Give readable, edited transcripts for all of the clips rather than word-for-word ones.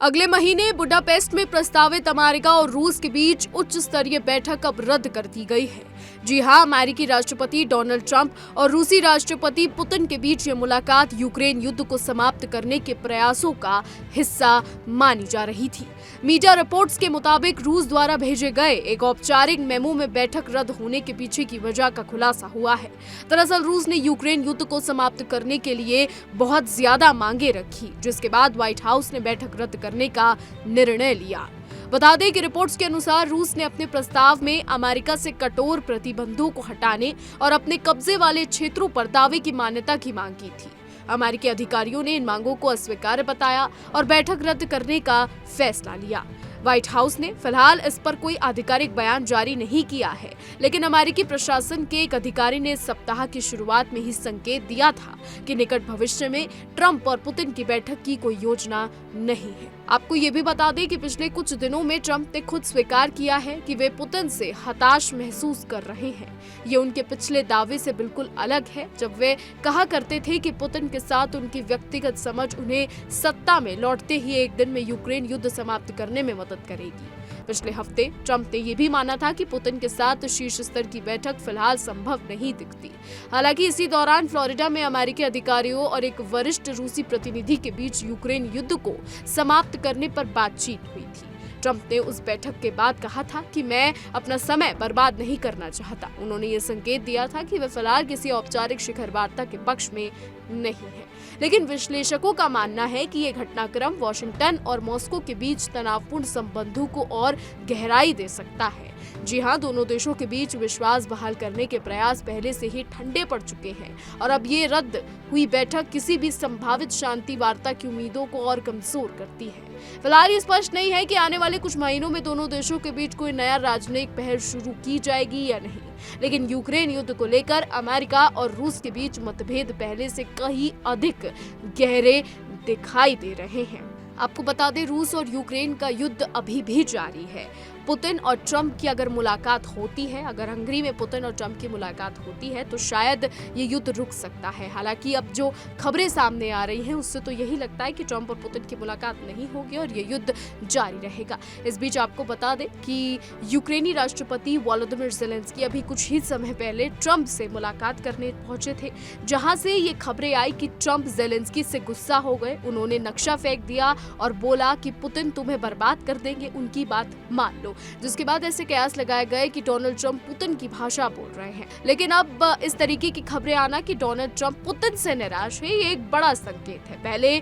अगले महीने बुडापेस्ट में प्रस्तावित अमेरिका और रूस के बीच उच्च स्तरीय बैठक अब रद्द कर दी गई है। जी हां, अमेरिकी राष्ट्रपति डोनाल्ड ट्रंप और रूसी राष्ट्रपति पुतिन के बीच ये मुलाकात यूक्रेन युद्ध को समाप्त करने के प्रयासों का हिस्सा मानी जा रही थी। मीडिया रिपोर्ट्स के मुताबिक रूस द्वारा भेजे गए एक औपचारिक मेमो में बैठक रद्द होने के पीछे की वजह का खुलासा हुआ है। दरअसल रूस ने यूक्रेन युद्ध को समाप्त करने के लिए बहुत ज्यादा मांगे रखी, जिसके बाद व्हाइट हाउस ने बैठक रद्द करने का निर्णय लिया। बता दें कि रिपोर्ट्स के अनुसार रूस ने अपने प्रस्ताव में अमेरिका से कठोर प्रतिबंधों को हटाने और अपने कब्जे वाले क्षेत्रों पर दावे की मान्यता की मांग की थी। अमेरिकी अधिकारियों ने इन मांगों को अस्वीकार्य बताया और बैठक रद्द करने का फैसला लिया। व्हाइट हाउस ने फिलहाल इस पर कोई आधिकारिक बयान जारी नहीं किया है, लेकिन अमेरिकी प्रशासन के एक अधिकारी ने सप्ताह की शुरुआत में ही संकेत दिया था कि निकट भविष्य में ट्रंप और पुतिन की बैठक की कोई योजना नहीं है। आपको ये भी बता दें कि पिछले कुछ दिनों में ट्रंप ने खुद स्वीकार किया है कि वे पुतिन से हताश महसूस कर रहे हैं। ये उनके पिछले दावे से बिल्कुल अलग है, जब वे कहा करते थे कि पुतिन के साथ उनकी व्यक्तिगत समझ उन्हें सत्ता में लौटते ही एक दिन में यूक्रेन युद्ध समाप्त करने में मदद करेगी। पिछले हफ्ते ट्रंप ने यह भी माना था कि पुतिन के साथ शीर्ष स्तर की बैठक फिलहाल संभव नहीं दिखती। हालांकि इसी दौरान फ्लोरिडा में अमेरिकी अधिकारियों और एक वरिष्ठ रूसी प्रतिनिधि के बीच यूक्रेन युद्ध को समाप्त करने पर बातचीत हुई थी। ट्रंप ने उस बैठक के बाद कहा था कि मैं अपना समय बर्बाद नहीं करना चाहता। उन्होंने ये संकेत दिया था कि वे फिलहाल किसी औपचारिक शिखर वार्ता के पक्ष में नहीं है, लेकिन विश्लेषकों का मानना है कि ये घटनाक्रम वॉशिंगटन और मॉस्को के बीच तनावपूर्ण संबंधों को और गहराई दे सकता है। जी हां, दोनों देशों के बीच विश्वास बहाल करने के प्रयास पहले से ही ठंडे पड़ चुके हैं और अब ये रद्द हुई बैठक किसी भी संभावित शांति वार्ता की उम्मीदों को और कमजोर करती है। फिलहाल ये स्पष्ट नहीं है कि आने वाले कुछ महीनों में दोनों देशों के बीच कोई नया राजनयिक पहल शुरू की जाएगी या नहीं, लेकिन यूक्रेन युद्ध को लेकर अमेरिका और रूस के बीच मतभेद पहले से कहीं अधिक गहरे दिखाई दे रहे हैं। आपको बता दें, रूस और यूक्रेन का युद्ध अभी भी जारी है। पुतिन और ट्रंप की अगर मुलाकात होती है, अगर हंगरी में पुतिन और ट्रंप की मुलाकात होती है तो शायद ये युद्ध रुक सकता है। हालांकि अब जो खबरें सामने आ रही हैं उससे तो यही लगता है कि ट्रंप और पुतिन की मुलाकात नहीं होगी और ये युद्ध जारी रहेगा। इस बीच आपको बता दें कि यूक्रेनी राष्ट्रपति वोलोदिमिर ज़ेलेंस्की अभी कुछ ही समय पहले ट्रंप से मुलाकात करने पहुंचे थे, जहां से ये खबरें आई कि ट्रंप ज़ेलेंस्की से गुस्सा हो गए। उन्होंने नक्शा फेंक दिया और बोला कि पुतिन तुम्हें बर्बाद कर देंगे, उनकी बात मान लो। जिसके बाद ऐसे कयास लगाए गए कि डोनाल्ड ट्रंप पुतिन की भाषा बोल रहे हैं। लेकिन अब इस तरीके की खबरें आना कि डोनाल्ड ट्रंप पुतिन से निराश है, ये एक बड़ा संकेत है। पहले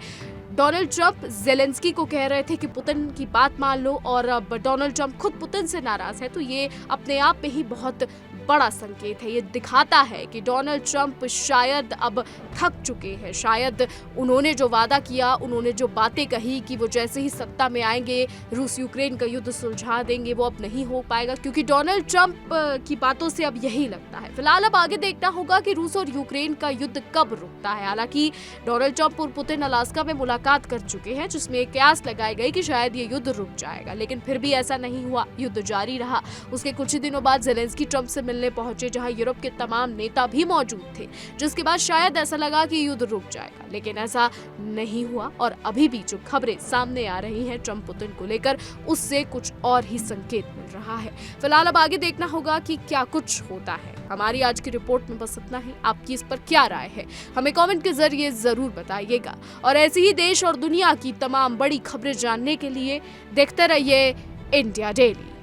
डोनाल्ड ट्रंप ज़ेलेंस्की को कह रहे थे कि पुतिन की बात मान लो और अब डोनाल्ड ट्रंप खुद पुतिन से नाराज है, तो ये अपने आप में ही बहुत बड़ा संकेत है। ये दिखाता है कि डोनाल्ड ट्रंप शायद अब थक चुके हैं। शायद उन्होंने जो वादा किया, उन्होंने जो बातें कही कि वो जैसे ही सत्ता में आएंगे रूस यूक्रेन का युद्ध सुलझा देंगे, वो अब नहीं हो पाएगा, क्योंकि डोनाल्ड ट्रंप की बातों से अब यही लगता है। फिलहाल अब आगे देखना होगा कि रूस और यूक्रेन का युद्ध कब रुकता है। हालांकि डोनाल्ड ट्रंप और पुतिन अलास्का में मुलाकात कर चुके हैं, जिसमें एक कयास लगाई गई कि शायद ये युद्ध रुक जाएगा, लेकिन फिर भी ऐसा नहीं हुआ। युद्ध जारी रहा। उसके कुछ ही दिनों बाद ज़ेलेंस्की ट्रंप से मिलने पहुंचे, जहां यूरोप के तमाम नेता भी मौजूद थे, जिसके बाद शायद ऐसा लगा कि युद्ध रुक जाएगा, लेकिन ऐसा नहीं हुआ और अभी भी जो खबरें सामने आ रही हैं ट्रंप पुतिन को लेकर, उससे कुछ और ही संकेत मिल रहा है। फिलहाल अब आगे देखना होगा कि क्या कुछ होता है। हमारी आज की रिपोर्ट में बस इतना ही। आपकी इस पर क्या राय है, हमें कमेंट के जरिए जरूर बताइएगा और ऐसी ही देश और दुनिया की तमाम बड़ी खबरें जानने के लिए देखते रहिए इंडिया डेली।